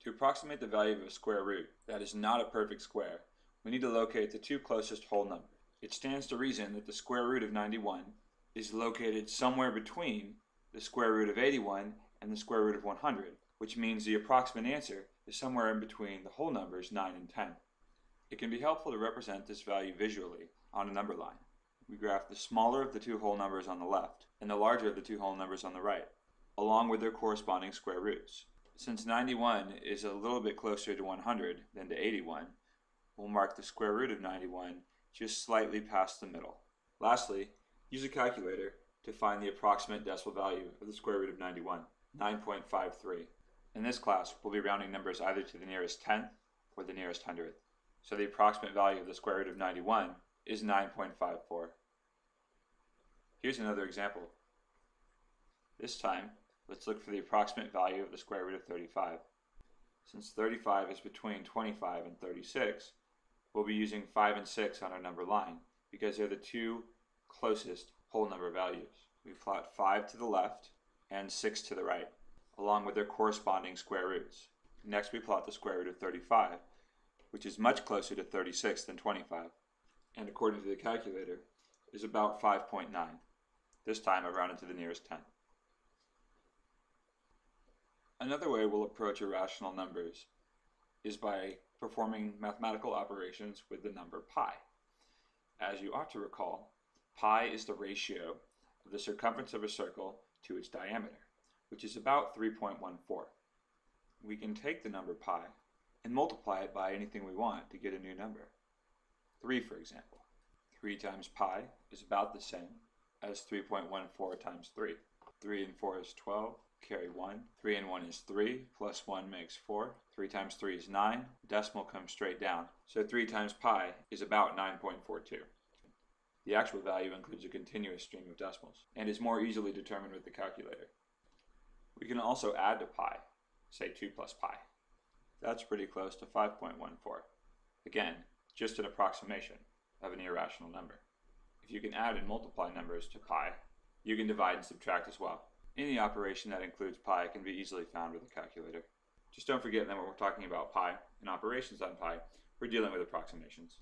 To approximate the value of a square root that is not a perfect square, we need to locate the two closest whole numbers. It stands to reason that the square root of 91 is located somewhere between the square root of 81 and the square root of 100, which means the approximate answer is somewhere in between the whole numbers 9 and 10. It can be helpful to represent this value visually on a number line. We graph the smaller of the two whole numbers on the left and the larger of the two whole numbers on the right, along with their corresponding square roots. Since 91 is a little bit closer to 100 than to 81, we'll mark the square root of 91 just slightly past the middle. Lastly, use a calculator to find the approximate decimal value of the square root of 91, 9.53. In this class, we'll be rounding numbers either to the nearest tenth or the nearest hundredth. So the approximate value of the square root of 91 is 9.54. Here's another example. This time, let's look for the approximate value of the square root of 35. Since 35 is between 25 and 36, we'll be using 5 and 6 on our number line because they're the two closest whole number values. We plot 5 to the left and 6 to the right, along with their corresponding square roots. Next, we plot the square root of 35, which is much closer to 36 than 25, and according to the calculator, is about 5.9. This time I rounded to the nearest tenth. Another way we'll approach irrational numbers is by performing mathematical operations with the number pi. As you ought to recall, pi is the ratio of the circumference of a circle to its diameter, which is about 3.14. We can take the number pi and multiply it by anything we want to get a new number. 3, for example. 3 times pi is about the same as 3.14 times 3. 3 and 4 is 12. Carry 1. 3 and 1 is 3, plus 1 makes 4. 3 times 3 is 9. Decimal comes straight down. So 3 times pi is about 9.42. The actual value includes a continuous stream of decimals and is more easily determined with the calculator. We can also add to pi, say 2 plus pi. That's pretty close to 5.14. Again, just an approximation of an irrational number. If you can add and multiply numbers to pi, you can divide and subtract as well. Any operation that includes pi can be easily found with a calculator. Just don't forget that when we're talking about pi and operations on pi, we're dealing with approximations.